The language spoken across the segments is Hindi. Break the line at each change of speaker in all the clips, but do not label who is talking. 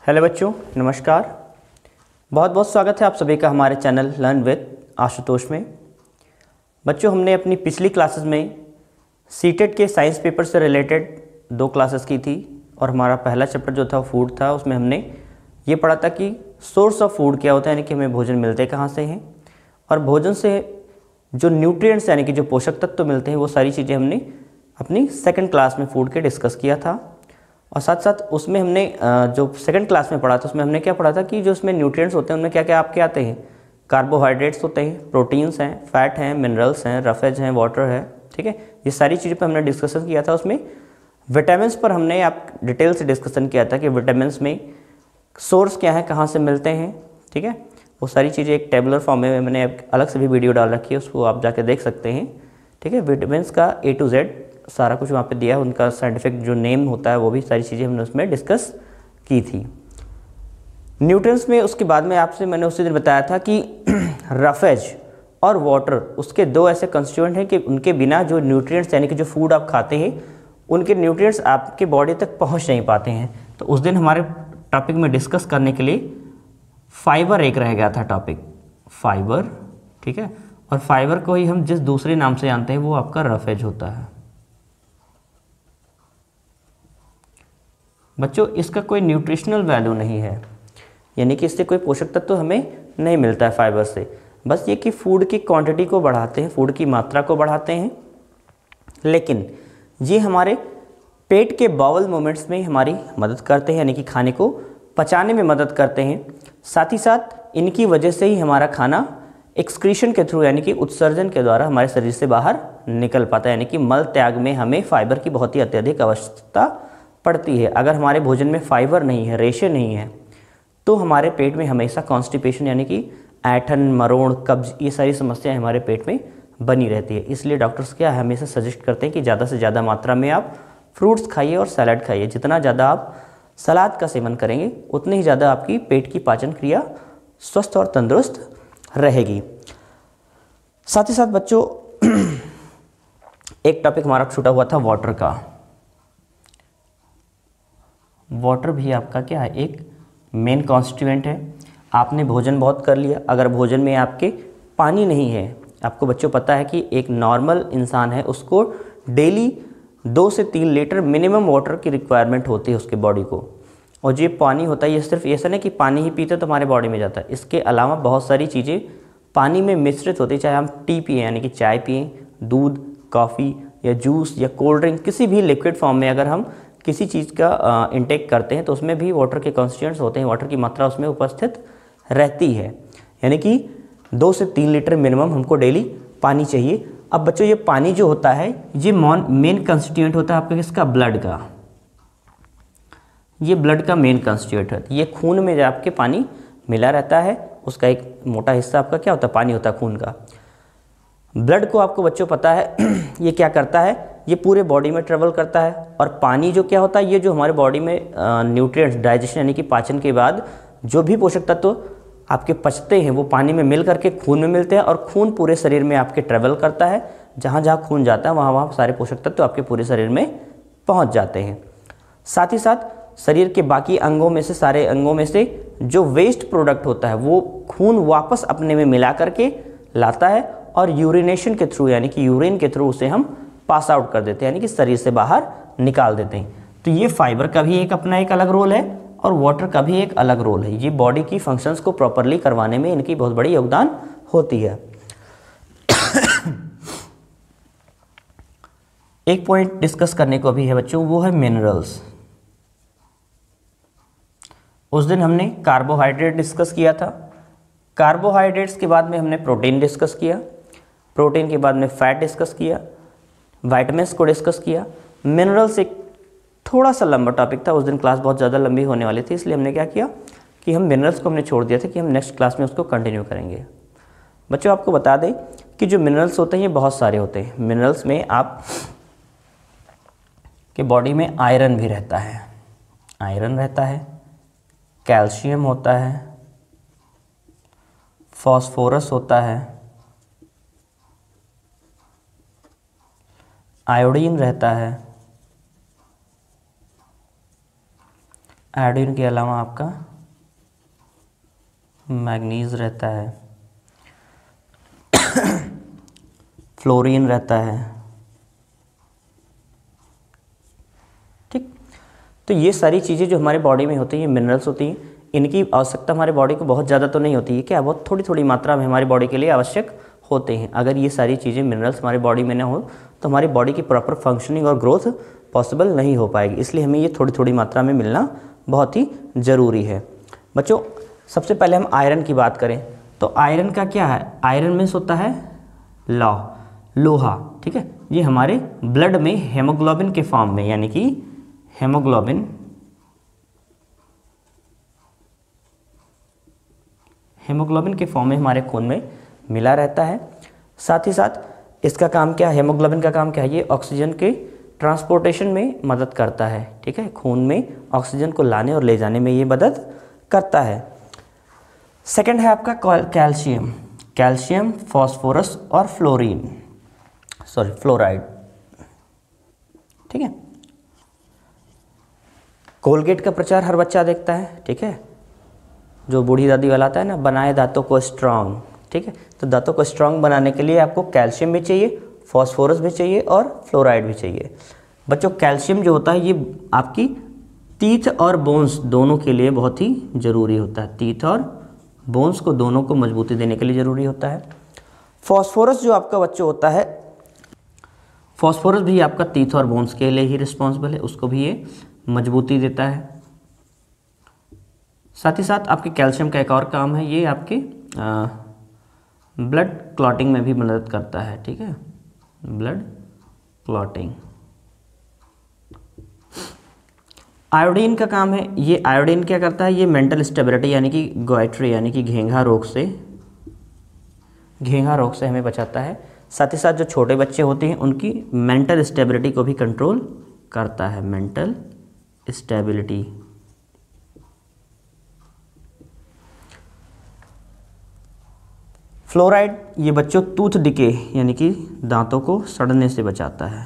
हेलो बच्चों, नमस्कार। बहुत बहुत स्वागत है आप सभी का हमारे चैनल लर्न विद आशुतोष में। बच्चों, हमने अपनी पिछली क्लासेस में सीटेट के साइंस पेपर से रिलेटेड 2 क्लासेस की थी और हमारा पहला चैप्टर जो था फूड था। उसमें हमने ये पढ़ा था कि सोर्स ऑफ फूड क्या होता है, यानी कि हमें भोजन मिलते कहाँ से हैं, और भोजन से जो न्यूट्रिएंट्स यानी कि जो पोषक तत्व मिलते हैं वो सारी चीज़ें हमने अपनी सेकंड क्लास में फूड के डिस्कस किया था। और साथ साथ उसमें हमने जो सेकंड क्लास में पढ़ा था उसमें हमने क्या पढ़ा था कि जो उसमें न्यूट्रिएंट्स होते हैं उनमें क्या क्या आपके आते हैं। कार्बोहाइड्रेट्स होते हैं, प्रोटीन्स हैं, फैट हैं, मिनरल्स हैं, रफेज हैं, वाटर है। ठीक है, ये सारी चीज़ों पर हमने डिस्कशन किया था। उसमें विटामिन्स पर हमने आप डिटेल से डिस्कशन किया था कि विटामिन्स में सोर्स क्या है, कहाँ से मिलते हैं। ठीक है, वो सारी चीज़ें एक टेबुलर फॉर्म में मैंने अलग से भी वीडियो डाल रखी है, उसको आप जाके देख सकते हैं। ठीक है, विटामिन्स का A to Z सारा कुछ वहाँ पे दिया है, उनका साइंटिफिक जो नेम होता है वो भी सारी चीज़ें हमने उसमें डिस्कस की थी। न्यूट्रिएंट्स में उसके बाद में आपसे मैंने उसी दिन बताया था कि रफेज और वाटर उसके 2 ऐसे कंस्टिट्यूएंट हैं कि उनके बिना जो न्यूट्रिएंट्स यानी कि जो फूड आप खाते हैं उनके न्यूट्रिएंट्स आपके बॉडी तक पहुँच नहीं पाते हैं। तो उस दिन हमारे टॉपिक में डिस्कस करने के लिए फाइबर एक रह गया था टॉपिक, फाइबर। ठीक है, और फाइबर को ही हम जिस दूसरे नाम से जानते हैं वो आपका रफेज होता है। बच्चों, इसका कोई न्यूट्रिशनल वैल्यू नहीं है, यानी कि इससे कोई पोषक तत्व तो हमें नहीं मिलता है फाइबर से। बस ये कि फूड की क्वांटिटी को बढ़ाते हैं, फूड की मात्रा को बढ़ाते हैं, लेकिन ये हमारे पेट के बाउल मूवमेंट्स में हमारी मदद करते हैं, यानी कि खाने को पचाने में मदद करते हैं। साथ ही साथ इनकी वजह से ही हमारा खाना एक्सक्रीशन के थ्रू यानी कि उत्सर्जन के द्वारा हमारे शरीर से बाहर निकल पाता है, यानी कि मल त्याग में हमें फाइबर की बहुत ही अत्यधिक आवश्यकता पड़ती है। अगर हमारे भोजन में फाइबर नहीं है, रेशे नहीं है, तो हमारे पेट में हमेशा कॉन्स्टिपेशन यानी कि ऐंठन, मरोड़, कब्ज, ये सारी समस्याएं हमारे पेट में बनी रहती है। इसलिए डॉक्टर्स क्या हमेशा सजेस्ट करते हैं कि ज़्यादा से ज़्यादा मात्रा में आप फ्रूट्स खाइए और सलाद खाइए। जितना ज़्यादा आप सलाद का सेवन करेंगे उतनी ही ज़्यादा आपकी पेट की पाचन क्रिया स्वस्थ और तंदुरुस्त रहेगी। साथ ही साथ बच्चों एक टॉपिक हमारा छूटा हुआ था वाटर का। वाटर भी आपका क्या है, एक मेन कॉन्स्टिट्यूएंट है। आपने भोजन बहुत कर लिया, अगर भोजन में आपके पानी नहीं है, आपको बच्चों पता है कि एक नॉर्मल इंसान है उसको डेली 2 से 3 लीटर मिनिमम वाटर की रिक्वायरमेंट होती है उसके बॉडी को। और जो पानी होता है ये सिर्फ ऐसा नहीं कि पानी ही पीते तो हमारे बॉडी में जाता है, इसके अलावा बहुत सारी चीज़ें पानी में मिश्रित होती है। चाहे हम टी पिएँ यानी कि चाय पिएँ, दूध, कॉफ़ी या जूस या कोल्ड ड्रिंक, किसी भी लिक्विड फॉर्म में अगर हम किसी चीज़ का इंटेक करते हैं तो उसमें भी वाटर के कॉन्स्टिट्यूएंट्स होते हैं, वाटर की मात्रा उसमें उपस्थित रहती है। यानी कि 2 से 3 लीटर मिनिमम हमको डेली पानी चाहिए। अब बच्चों, ये पानी जो होता है ये मेन कंस्टिट्यूएंट होता है आपका किसका, ब्लड का। ये ब्लड का मेन कंस्टिट्यूएंट है। ये खून में जो आपके पानी मिला रहता है उसका एक मोटा हिस्सा आपका क्या होता है, पानी होता है खून का। ब्लड को आपको बच्चों पता है ये क्या करता है, ये पूरे बॉडी में ट्रेवल करता है। और पानी जो क्या होता है, ये जो हमारे बॉडी में न्यूट्रिएंट्स डाइजेशन यानी कि पाचन के बाद जो भी पोषक तत्व आपके पचते हैं वो पानी में मिल करके खून में मिलते हैं, और खून पूरे शरीर में आपके ट्रेवल करता है। जहाँ जहाँ खून जाता है वहाँ वहाँ सारे पोषक तत्व आपके पूरे शरीर में पहुँच जाते हैं। साथ ही साथ शरीर के बाकी अंगों में से, सारे अंगों में से जो वेस्ट प्रोडक्ट होता है वो खून वापस अपने में मिला करके लाता है, और यूरिनेशन के थ्रू यानी कि यूरिन के थ्रू उसे हम पास आउट कर देते हैं, यानी कि शरीर से बाहर निकाल देते हैं। तो ये फाइबर का भी एक अपना एक अलग रोल है और वाटर का भी एक अलग रोल है। ये बॉडी की फंक्शंस को प्रॉपरली करवाने में इनकी बहुत बड़ी योगदान होती है। एक पॉइंट डिस्कस करने को अभी है बच्चों, वो है मिनरल्स। उस दिन हमने कार्बोहाइड्रेट डिस्कस किया था, कार्बोहाइड्रेट्स के बाद में हमने प्रोटीन डिस्कस किया, प्रोटीन के बाद में फैट डिस्कस किया, विटामिन्स को डिस्कस किया। मिनरल्स एक थोड़ा सा लंबा टॉपिक था, उस दिन क्लास बहुत ज़्यादा लंबी होने वाली थी, इसलिए हमने क्या किया कि हम मिनरल्स को हमने छोड़ दिया था कि हम नेक्स्ट क्लास में उसको कंटिन्यू करेंगे। बच्चों, आपको बता दें कि जो मिनरल्स होते हैं ये बहुत सारे होते हैं। मिनरल्स में आप के बॉडी में आयरन भी रहता है, आयरन रहता है, कैल्शियम होता है, फॉस्फोरस होता है, आयोडीन रहता है, आयोडीन के अलावा आपका मैग्नीज रहता है, फ्लोरीन रहता है। ठीक, तो ये सारी चीज़ें जो हमारे बॉडी में होती हैं, मिनरल्स होती हैं, इनकी आवश्यकता हमारे बॉडी को बहुत ज़्यादा तो नहीं होती है, क्या बहुत थोड़ी थोड़ी मात्रा में हमारी बॉडी के लिए आवश्यक होते हैं। अगर ये सारी चीज़ें मिनरल्स हमारी बॉडी में ना हो तो हमारी बॉडी की प्रॉपर फंक्शनिंग और ग्रोथ पॉसिबल नहीं हो पाएगी, इसलिए हमें ये थोड़ी थोड़ी मात्रा में मिलना बहुत ही ज़रूरी है। बच्चों, सबसे पहले हम आयरन की बात करें तो आयरन का क्या है, आयरन मीन्स होता है लोहा। ठीक है, ये हमारे ब्लड में हेमोग्लोबिन के फॉर्म में, यानी कि हेमोग्लोबिन के फॉर्म में हमारे खून में मिला रहता है। साथ ही साथ इसका काम क्या है, हेमोग्लोबिन का काम क्या है, ये ऑक्सीजन के ट्रांसपोर्टेशन में मदद करता है। ठीक है, खून में ऑक्सीजन को लाने और ले जाने में ये मदद करता है। सेकंड है आपका कैल्शियम, फास्फोरस और फ्लोराइड। ठीक है, कोलगेट का प्रचार हर बच्चा देखता है। ठीक है, जो बूढ़ी दादी वाला आता है ना, बनाए दांतों को स्ट्रांग। ठीक है, तो दांतों को स्ट्रांग बनाने के लिए आपको कैल्शियम भी चाहिए, फास्फोरस भी चाहिए और फ्लोराइड भी चाहिए। बच्चों, कैल्शियम जो होता है ये आपकी टीथ और बोन्स दोनों के लिए बहुत ही ज़रूरी होता है। टीथ और बोन्स को दोनों को मजबूती देने के लिए ज़रूरी होता है। फास्फोरस जो आपका बच्चों होता है, फास्फोरस भी आपका टीथ और बोन्स के लिए ही रिस्पॉन्सिबल है, उसको भी ये मजबूती देता है। साथ ही साथ आपके कैल्शियम का एक और काम है, ये आपके ब्लड क्लॉटिंग में भी मदद करता है। ठीक है, ब्लड क्लॉटिंग। आयोडीन का काम है, ये आयोडीन क्या करता है, ये मेंटल स्टेबिलिटी यानी कि गोइट्री यानी कि घेंघा रोग से हमें बचाता है। साथ ही साथ जो छोटे बच्चे होते हैं उनकी मेंटल स्टेबिलिटी को भी कंट्रोल करता है, मेंटल स्टेबिलिटी। फ्लोराइड ये बच्चों टूथ डिके यानी कि दांतों को सड़ने से बचाता है।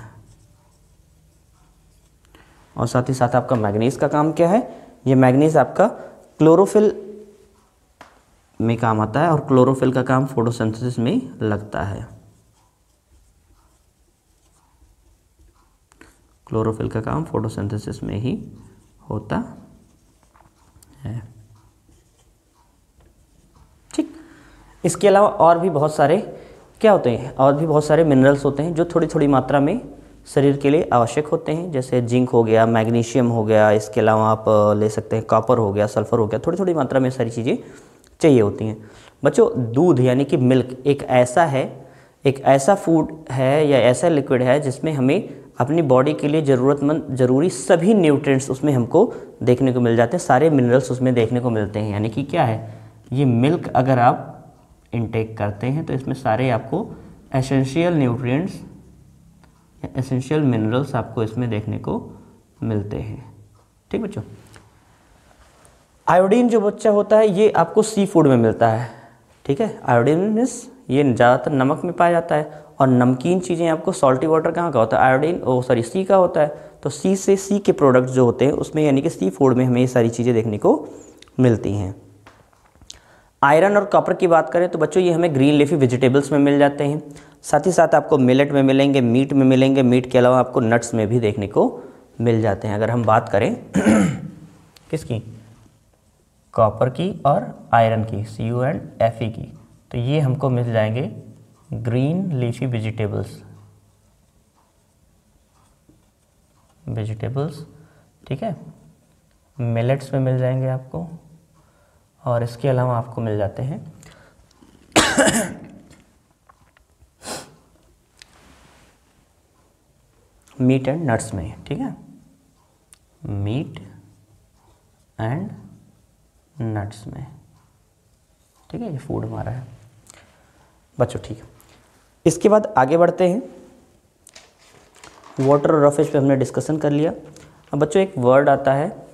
और साथ ही साथ आपका मैग्नीज का काम क्या है, ये मैग्नीज आपका क्लोरोफिल में काम आता है और क्लोरोफिल का काम फोटोसिंथेसिस में लगता है। क्लोरोफिल का काम फोटोसिंथेसिस में ही होता है। ठीक, इसके अलावा और भी बहुत सारे क्या होते हैं, और भी बहुत सारे मिनरल्स होते हैं जो थोड़ी थोड़ी मात्रा में शरीर के लिए आवश्यक होते हैं, जैसे जिंक हो गया, मैग्नीशियम हो गया, इसके अलावा आप ले सकते हैं कॉपर हो गया, सल्फर हो गया, थोड़ी थोड़ी मात्रा में सारी चीज़ें चाहिए होती हैं। बच्चों, दूध यानी कि मिल्क एक ऐसा फूड है या ऐसा लिक्विड है जिसमें हमें अपनी बॉडी के लिए ज़रूरी सभी न्यूट्रिएंट्स उसमें हमको देखने को मिल जाते हैं, सारे मिनरल्स उसमें देखने को मिलते हैं। यानी कि क्या है, ये मिल्क अगर आप इनटेक करते हैं तो इसमें सारे आपको एसेंशियल न्यूट्रिएंट्स, एसेंशियल मिनरल्स आपको इसमें देखने को मिलते हैं। ठीक बच्चों, आयोडीन जो बच्चा होता है ये आपको सी फूड में मिलता है। ठीक है, आयोडीन मीन्स ये ज़्यादातर नमक में पाया जाता है, और नमकीन चीज़ें आपको सॉल्टी वाटर कहाँ का होता है, आयोडीन सी का होता है। तो सी के प्रोडक्ट्स जो होते हैं उसमें यानी कि सी फूड में हमें ये सारी चीज़ें देखने को मिलती हैं। आयरन और कॉपर की बात करें तो बच्चों ये हमें ग्रीन लीफी वेजिटेबल्स में मिल जाते हैं। साथ ही साथ आपको मिलेट में मिलेंगे, मीट में मिलेंगे, मीट के अलावा आपको नट्स में भी देखने को मिल जाते हैं। अगर हम बात करें किसकी, कॉपर की और आयरन की, Cu and Fe की, तो ये हमको मिल जाएंगे ग्रीन लीफी वेजिटेबल्स। ठीक है, मिलेट्स में मिल जाएंगे आपको, और इसके अलावा आपको मिल जाते हैं मीट एंड नट्स में। ठीक है, मीट एंड नट्स में। ठीक है, ये फूड हमारा है बच्चों। ठीक है, इसके बाद आगे बढ़ते हैं। वाटर और रफेज पे हमने डिस्कशन कर लिया। अब बच्चों एक वर्ड आता है,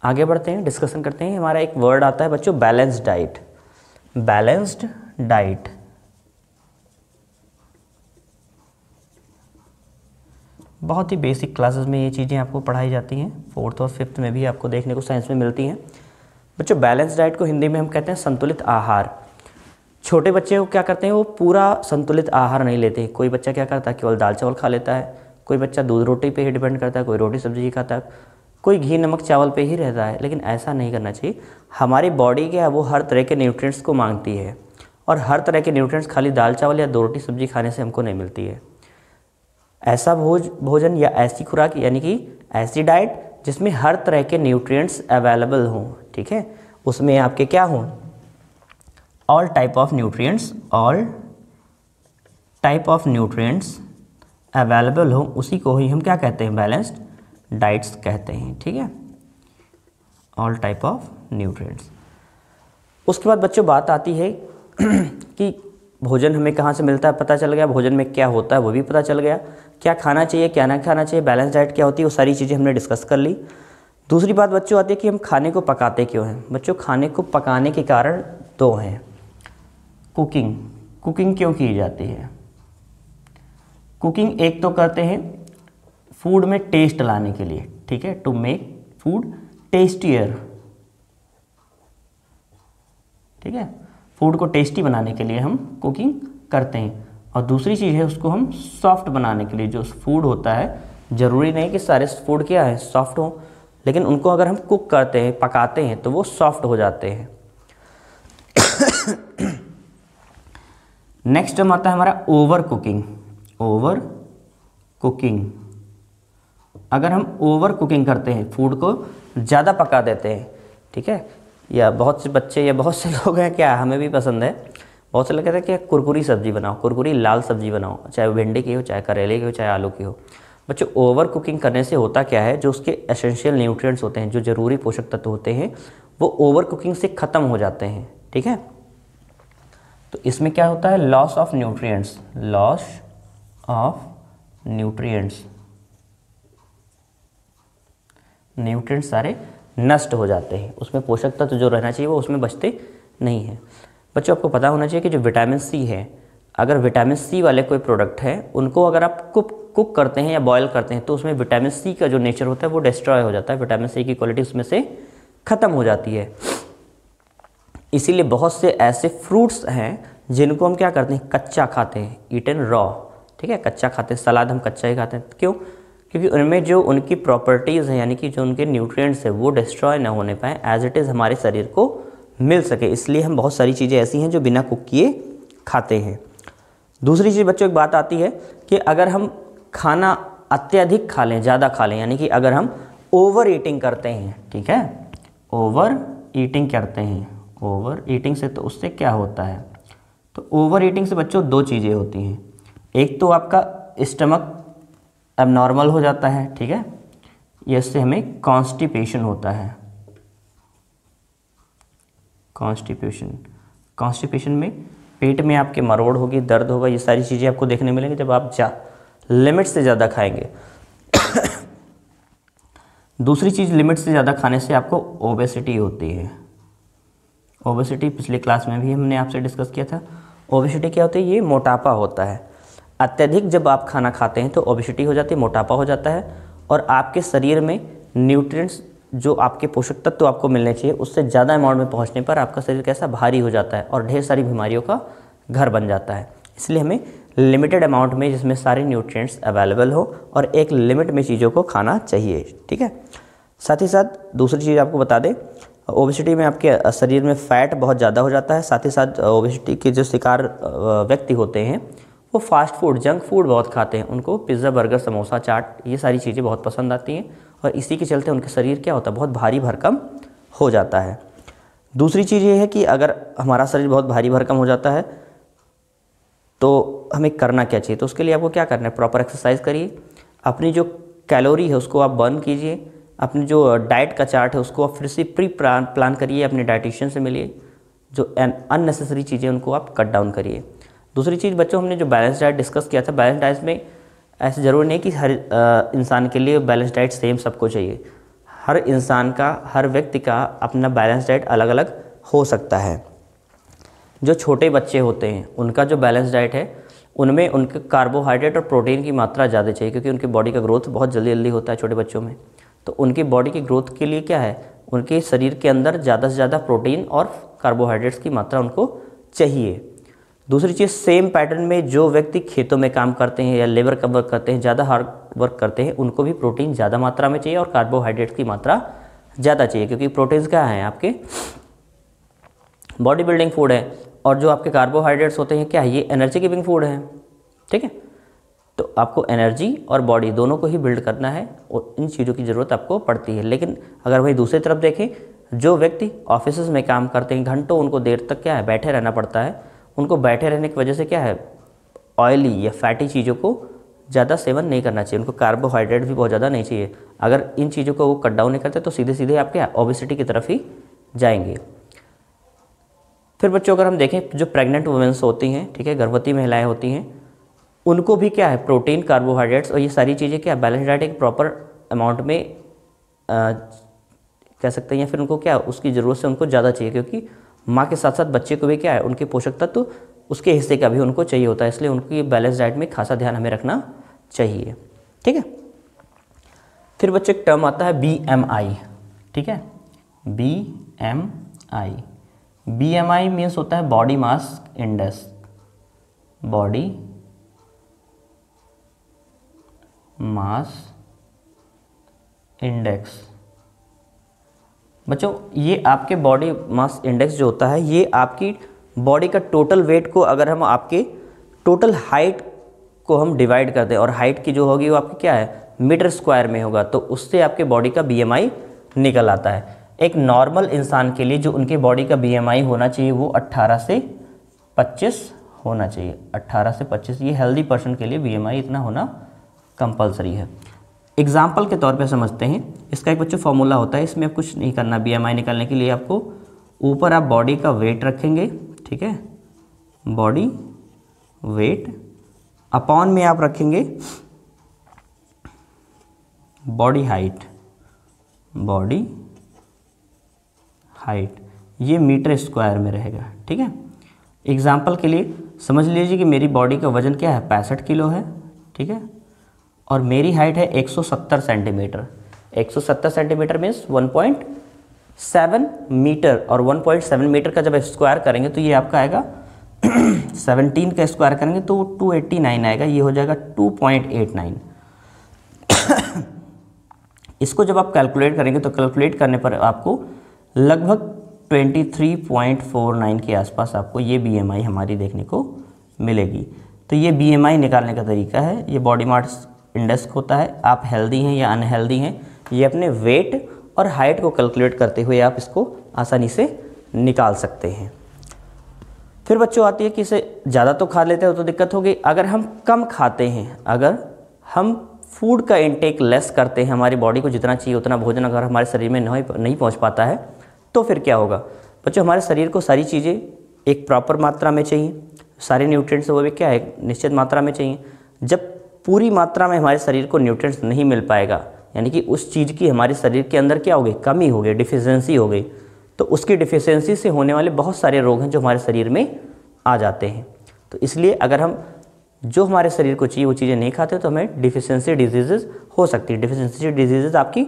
आगे बढ़ते हैं, डिस्कशन करते हैं। हमारा एक वर्ड आता है बच्चों बैलेंस्ड डाइट। बैलेंस्ड डाइट बहुत ही बेसिक क्लासेस में ये चीज़ें आपको पढ़ाई जाती हैं, 4th और 5th में भी आपको देखने को साइंस में मिलती हैं। बच्चों बैलेंस डाइट को हिंदी में हम कहते हैं संतुलित आहार। छोटे बच्चे को क्या करते हैं, वो पूरा संतुलित आहार नहीं लेते। कोई बच्चा क्या करता है, केवल दाल चावल खा लेता है, कोई बच्चा दूध रोटी पे ही डिपेंड करता है, कोई रोटी सब्जी ही खाता है, कोई घी नमक चावल पे ही रहता है। लेकिन ऐसा नहीं करना चाहिए। हमारी बॉडी क्या है, वो हर तरह के न्यूट्रिएंट्स को मांगती है, और हर तरह के न्यूट्रिएंट्स खाली दाल चावल या दो रोटी सब्जी खाने से हमको नहीं मिलती है। ऐसा भोजन या ऐसी खुराक यानी कि ऐसी डाइट जिसमें हर तरह के न्यूट्रिएंट्स अवेलेबल हों, ठीक है, उसमें आपके क्या हों, all type of nutrients available हो, उसी को ही हम क्या कहते हैं, बैलेंस्ड डाइट्स कहते हैं। ठीक है, ऑल टाइप ऑफ न्यूट्रिएंट्स। उसके बाद बच्चों बात आती है कि भोजन हमें कहाँ से मिलता है, पता चल गया। भोजन में क्या होता है वो भी पता चल गया। क्या खाना चाहिए क्या ना खाना चाहिए, बैलेंस डाइट क्या होती है, वो सारी चीज़ें हमने डिस्कस कर ली। दूसरी बात बच्चों आती है कि हम खाने को पकाते क्यों हैं। बच्चों खाने को पकाने के कारण दो हैं। कुकिंग क्यों की जाती है। कुकिंग एक तो करते हैं फूड में टेस्ट लाने के लिए, ठीक है, टू मेक फूड टेस्टियर, ठीक है, फूड को टेस्टी बनाने के लिए हम कुकिंग करते हैं। और दूसरी चीज़ है उसको हम सॉफ्ट बनाने के लिए। जो फूड होता है, ज़रूरी नहीं कि सारे फूड क्या है सॉफ्ट हो, लेकिन उनको अगर हम कुक करते हैं, पकाते हैं, तो वो सॉफ्ट हो जाते हैं। नेक्स्ट हम आता है हमारा ओवर कुकिंग। अगर हम ओवर कुकिंग करते हैं, फूड को ज़्यादा पका देते हैं, ठीक है, या बहुत से बच्चे या बहुत से लोग हैं, क्या हमें भी पसंद है, बहुत से लोग कहते हैं कि कुरकुरी सब्जी बनाओ, कुरकुरी लाल सब्जी बनाओ, चाहे भिंडी की हो, चाहे करेले की हो, चाहे आलू की हो। बच्चों ओवर कुकिंग करने से होता क्या है, जो उसके एसेंशियल न्यूट्रिएंट्स होते हैं, जो ज़रूरी पोषक तत्व होते हैं, वो ओवर कुकिंग से ख़त्म हो जाते हैं। ठीक है, तो इसमें क्या होता है, लॉस ऑफ न्यूट्रिएंट्स, न्यूट्रिएंट्स सारे नष्ट हो जाते हैं। उसमें पोषक तत्व जो रहना चाहिए वो उसमें बचते नहीं हैं। बच्चों आपको पता होना चाहिए कि जो विटामिन सी है, अगर विटामिन सी वाले कोई प्रोडक्ट है, उनको अगर आप कुक करते हैं या बॉयल करते हैं, तो उसमें विटामिन सी का जो नेचर होता है वो डिस्ट्रॉय हो जाता है, विटामिन सी की क्वालिटी उसमें से ख़त्म हो जाती है। इसीलिए बहुत से ऐसे फ्रूट्स हैं जिनको हम क्या करते हैं, कच्चा खाते हैं, ईट एंड रॉ, ठीक है, कच्चा खाते हैं। सलाद हम कच्चा ही खाते हैं, क्यों, क्योंकि उनमें जो उनकी प्रॉपर्टीज़ हैं, यानी कि जो उनके न्यूट्रिएंट्स हैं, वो डिस्ट्रॉय ना होने पाए, एज इट इज़ हमारे शरीर को मिल सके। इसलिए हम बहुत सारी चीज़ें ऐसी हैं जो बिना कुक किए खाते हैं। दूसरी चीज़ बच्चों एक बात आती है कि अगर हम खाना अत्यधिक खा लें, ज़्यादा खा लें, यानी कि अगर हम ओवर ईटिंग करते हैं, ठीक है, ओवर ईटिंग करते हैं, ओवर ईटिंग से तो उससे क्या होता है, तो ओवर ईटिंग से बच्चों दो चीज़ें होती हैं। एक तो आपका स्टमक एबनॉर्मल हो जाता है, ठीक है, इससे हमें कॉन्स्टिपेशन होता है। कॉन्स्टिपेशन में पेट में आपके मरोड़ होगी, दर्द होगा, ये सारी चीज़ें आपको देखने मिलेंगी जब आप लिमिट से ज़्यादा खाएंगे। दूसरी चीज़, लिमिट से ज़्यादा खाने से आपको ओबेसिटी होती है। ओबेसिटी पिछले क्लास में भी हमने आपसे डिस्कस किया था। ओबेसिटी क्या होती है, ये मोटापा होता है। अत्यधिक जब आप खाना खाते हैं तो ओबेसिटी हो जाती है, मोटापा हो जाता है, और आपके शरीर में न्यूट्रिएंट्स जो आपके पोषक तत्व आपको मिलने चाहिए उससे ज़्यादा अमाउंट में पहुंचने पर आपका शरीर कैसा भारी हो जाता है और ढेर सारी बीमारियों का घर बन जाता है। इसलिए हमें लिमिटेड अमाउंट में, जिसमें सारे न्यूट्रिएंट्स अवेलेबल हो, और एक लिमिट में चीज़ों को खाना चाहिए। ठीक है, साथ ही साथ दूसरी चीज़ आपको बता दें, ओबेसिटी में आपके शरीर में फ़ैट बहुत ज़्यादा हो जाता है। साथ ही साथ ओबेसिटी के जो शिकार व्यक्ति होते हैं वो फास्ट फूड, जंक फूड बहुत खाते हैं। उनको पिज़्ज़ा, बर्गर, समोसा, चाट, ये सारी चीज़ें बहुत पसंद आती हैं, और इसी के चलते उनके शरीर क्या होता है, बहुत भारी भरकम हो जाता है। दूसरी चीज़ ये है कि अगर हमारा शरीर बहुत भारी भरकम हो जाता है तो हमें करना क्या चाहिए, तो उसके लिए आपको क्या करना है, प्रॉपर एक्सरसाइज करिए, अपनी जो कैलोरी है उसको आप बर्न कीजिए, अपनी जो डाइट का चार्ट है उसको आप फिर से प्री प्लान करिए, अपने डाइटिशियन से मिलिए, जो अननेसेसरी चीज़ें उनको आप कट डाउन करिए। दूसरी चीज़ बच्चों, हमने जो बैलेंस डाइट डिस्कस किया था, बैलेंस डाइट में ऐसे ज़रूरी नहीं कि हर इंसान के लिए बैलेंस डाइट सेम सबको चाहिए। हर इंसान का, हर व्यक्ति का अपना बैलेंस डाइट अलग अलग हो सकता है। जो छोटे बच्चे होते हैं उनका जो बैलेंस डाइट है उनमें उनके कार्बोहाइड्रेट और प्रोटीन की मात्रा ज़्यादा चाहिए, क्योंकि उनकी बॉडी का ग्रोथ बहुत जल्दी जल्दी होता है छोटे बच्चों में। तो उनकी बॉडी की ग्रोथ के लिए क्या है, उनके शरीर के अंदर ज़्यादा से ज़्यादा प्रोटीन और कार्बोहाइड्रेट्स की मात्रा उनको चाहिए। दूसरी चीज़, सेम पैटर्न में जो व्यक्ति खेतों में काम करते हैं या लेबर का वर्क करते हैं, ज़्यादा हार्ड वर्क करते हैं, उनको भी प्रोटीन ज़्यादा मात्रा में चाहिए और कार्बोहाइड्रेट्स की मात्रा ज़्यादा चाहिए, क्योंकि प्रोटीन्स क्या हैं, आपके बॉडी बिल्डिंग फूड है, और जो आपके कार्बोहाइड्रेट्स होते हैं क्या है, ये एनर्जी गिविंग फूड है। ठीक है, तो आपको एनर्जी और बॉडी दोनों को ही बिल्ड करना है और इन चीज़ों की ज़रूरत आपको पड़ती है। लेकिन अगर वहीं दूसरी तरफ देखें, जो व्यक्ति ऑफिस में काम करते हैं, घंटों उनको देर तक क्या है, बैठे रहना पड़ता है, उनको बैठे रहने की वजह से क्या है, ऑयली या फैटी चीज़ों को ज़्यादा सेवन नहीं करना चाहिए, उनको कार्बोहाइड्रेट भी बहुत ज़्यादा नहीं चाहिए। अगर इन चीज़ों को वो कट डाउन नहीं करते तो सीधे सीधे आप क्या, ओबेसिटी की तरफ ही जाएंगे। फिर बच्चों अगर हम देखें, जो प्रेग्नेंट वुमेन्स होती हैं, ठीक है, गर्भवती महिलाएं होती हैं, उनको भी क्या है, प्रोटीन, कार्बोहाइड्रेट्स और ये सारी चीज़ें क्या, बैलेंस डाइट एक प्रॉपर अमाउंट में कह सकते हैं, या फिर उनको क्या, उसकी ज़रूरत से उनको ज़्यादा चाहिए, क्योंकि माँ के साथ साथ बच्चे को भी क्या है, उनके पोषक तत्व उसके हिस्से का भी उनको चाहिए होता है, इसलिए उनकी बैलेंस डाइट में खासा ध्यान हमें रखना चाहिए। ठीक है, फिर बच्चे एक टर्म आता है BMI। ठीक है, BMI मीन्स होता है body mass index, body mass index. बच्चों ये आपके बॉडी मास इंडेक्स जो होता है, ये आपकी बॉडी का टोटल वेट को, अगर हम आपके टोटल हाइट को हम डिवाइड कर दें, और हाइट की जो होगी वो आपकी क्या है, मीटर स्क्वायर में होगा, तो उससे आपके बॉडी का BMI निकल आता है। एक नॉर्मल इंसान के लिए जो उनके बॉडी का BMI होना चाहिए वो 18 से 25 होना चाहिए, 18 से 25। ये हेल्दी पर्सन के लिए BMI इतना होना कंपलसरी है। एग्जाम्पल के तौर पे समझते हैं, इसका एक बच्चों फॉर्मूला होता है, इसमें आप कुछ नहीं करना। BMI निकालने के लिए आपको ऊपर आप बॉडी का वेट रखेंगे, ठीक है, बॉडी वेट, अपॉन में आप रखेंगे बॉडी हाइट, बॉडी हाइट, ये मीटर स्क्वायर में रहेगा। ठीक है, एग्जाम्पल के लिए समझ लीजिए कि मेरी बॉडी का वजन क्या है, 65 किलो है। ठीक है, और मेरी हाइट है 170 सेंटीमीटर। 170 सेंटीमीटर मीन्स 1.7 मीटर, और 1.7 मीटर का जब स्क्वायर करेंगे तो ये आपका आएगा 17 का स्क्वायर करेंगे तो 289 आएगा, ये हो जाएगा 2.89। इसको जब आप कैलकुलेट करेंगे तो कैलकुलेट करने पर आपको लगभग 23.49 के आसपास आपको ये BMI हमारी देखने को मिलेगी। तो ये BMI निकालने का तरीका है, ये बॉडी मास इंडेक्स होता है। आप हेल्दी हैं या अनहेल्दी हैं, ये अपने वेट और हाइट को कैलकुलेट करते हुए आप इसको आसानी से निकाल सकते हैं। फिर बच्चों आती है कि इसे ज़्यादा तो खा लेते हो तो दिक्कत होगी, अगर हम कम खाते हैं, अगर हम फूड का इंटेक लेस करते हैं, हमारी बॉडी को जितना चाहिए उतना भोजन अगर हमारे शरीर में नहीं पहुंच पाता है, तो फिर क्या होगा बच्चों, हमारे शरीर को सारी चीज़ें एक प्रॉपर मात्रा में चाहिए, सारे न्यूट्रिएंट्स वो भी क्या है, निश्चित मात्रा में चाहिए। जब पूरी मात्रा में हमारे शरीर को न्यूट्रिएंट्स नहीं मिल पाएगा, यानी कि उस चीज़ की हमारे शरीर के अंदर क्या हो गई, कमी हो गई, डिफिशियंसी हो गई, तो उसकी डिफिशियंसी से होने वाले बहुत सारे रोग हैं जो हमारे शरीर में आ जाते हैं। तो इसलिए अगर हम जो हमारे शरीर को चाहिए वो चीज़ें नहीं खाते तो हमें डिफिशियंसी डिजीज़ हो सकती है। डिफिशियंसी डिजीज़ आपकी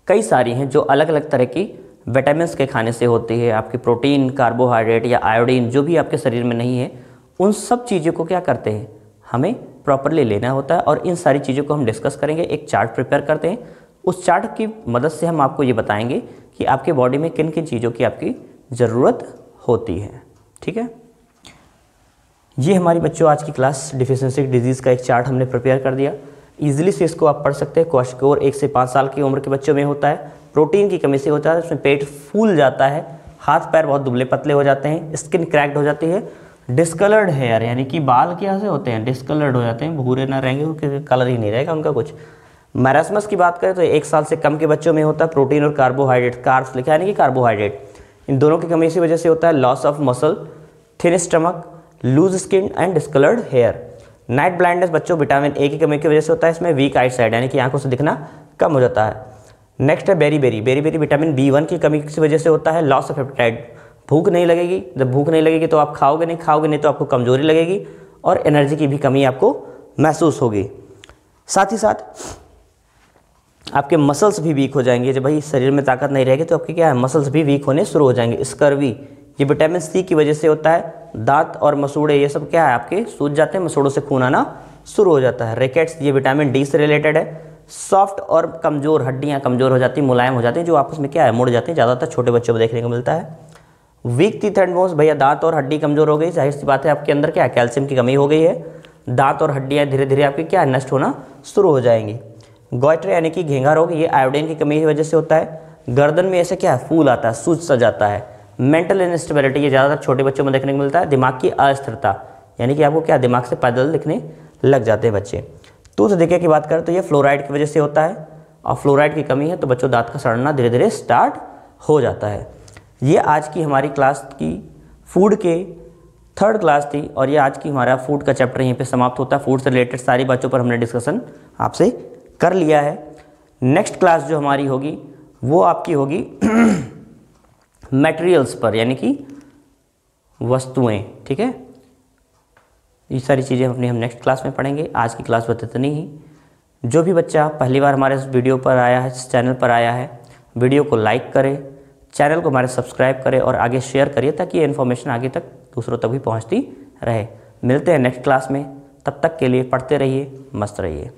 कई सारी हैं, जो अलग अलग तरह की विटामिन्स के खाने से होती है। आपकी प्रोटीन, कार्बोहाइड्रेट या आयोडीन जो भी आपके शरीर में नहीं है, उन सब चीज़ों को क्या करते हैं, हमें प्रॉपरली लेना होता है। और इन सारी चीज़ों को हम डिस्कस करेंगे, एक चार्ट प्रिपेयर करते हैं, उस चार्ट की मदद से हम आपको ये बताएंगे कि आपके बॉडी में किन किन चीज़ों की आपकी ज़रूरत होती है। ठीक है, ये हमारी बच्चों आज की क्लास डिफिशियंसी डिजीज़ का एक चार्ट हमने प्रिपेयर कर दिया। ईजिली से इसको आप पढ़ सकते हैं। क्वेश्चन 1 से 5 साल की उम्र के बच्चों में होता है, प्रोटीन की कमी से होता है, उसमें पेट फूल जाता है, हाथ पैर बहुत दुबले पतले हो जाते हैं, स्किन क्रैक्ड हो जाती है, डिस्कलर्ड हेयर यानी कि बाल क्या से होते हैं, डिस्कलर्ड हो जाते हैं, भूरे ना रहेंगे, क्योंकि कलर ही नहीं रहेगा उनका कुछ। मैरास्मस की बात करें तो 1 साल से कम के बच्चों में होता है। प्रोटीन और कार्बोहाइड्रेट, कार्ब्स लिखा है यानी कि कार्बोहाइड्रेट, इन दोनों की कमी की वजह से होता है loss of muscle, thin stomach, loose skin and discoloured hair. Night blindness बच्चों विटामिन ए की कमी की वजह से होता है, इसमें वीक आई साइड यानी कि आंखों से दिखना कम हो जाता है। नेक्स्ट है बेरी बेरी विटामिन B1 की कमी की वजह से होता है लॉस ऑफ एपेटाइट, भूख नहीं लगेगी, जब भूख नहीं लगेगी तो आप खाओगे नहीं तो आपको कमज़ोरी लगेगी और एनर्जी की भी कमी आपको महसूस होगी। साथ ही साथ आपके मसल्स भी वीक हो जाएंगे। जब भाई शरीर में ताकत नहीं रहेगी तो आपके क्या है, मसल्स भी वीक होने शुरू हो जाएंगे। स्कर्वी ये विटामिन सी की वजह से होता है। दांत और मसूड़े ये सब क्या है, आपके सूज जाते हैं, मसूड़ों से खून आना शुरू हो जाता है। रिकेट्स ये विटामिन डी से रिलेटेड है। सॉफ्ट और कमज़ोर हड्डियाँ कमज़ोर हो जाती हैं, मुलायम हो जाती हैं, जो आपस में क्या है, मुड़ जाती हैं। ज़्यादातर छोटे बच्चों में देखने को मिलता है। वीक टीथ एंड बोन्स, भैया दांत और हड्डी कमज़ोर हो गई, जाहिर सी बात है आपके अंदर क्या है, कैल्शियम की कमी हो गई है। दांत और हड्डियाँ धीरे धीरे आपकी क्या है, नष्ट होना शुरू हो जाएंगी। गॉइटर यानी कि घेंघा रोग, ये आयोडीन की कमी की वजह से होता है। गर्दन में ऐसे क्या है, फूल आता है, सूज सा जाता है। मेंटल इनस्टेबिलिटी, ये ज़्यादातर छोटे बच्चों में देखने को मिलता है। दिमाग की अस्थिरता, यानी कि आपको क्या, दिमाग से पैदल दिखने लग जाते हैं बच्चे। टूथ डिके की बात करें तो ये फ्लोराइड की वजह से होता है, और फ्लोराइड की कमी है तो बच्चों दांत का सड़ना धीरे धीरे स्टार्ट हो जाता है। ये आज की हमारी क्लास की फूड के 3rd क्लास थी, और ये आज की हमारा फूड का चैप्टर यहीं पे समाप्त होता है। फूड से रिलेटेड सारी बातों पर हमने डिस्कशन आपसे कर लिया है। नेक्स्ट क्लास जो हमारी होगी वो आपकी होगी मटेरियल्स पर, यानी कि वस्तुएं, ठीक है। ये सारी चीज़ें अपनी हम नेक्स्ट क्लास में पढ़ेंगे। आज की क्लास बस इतनी ही। जो भी बच्चा पहली बार हमारे इस वीडियो पर आया है, इस चैनल पर आया है, वीडियो को लाइक करे, चैनल को हमारे सब्सक्राइब करें और आगे शेयर करिए, ताकि ये इन्फॉर्मेशन आगे तक दूसरों तक भी पहुंचती रहे। मिलते हैं नेक्स्ट क्लास में, तब तक के लिए पढ़ते रहिए, मस्त रहिए।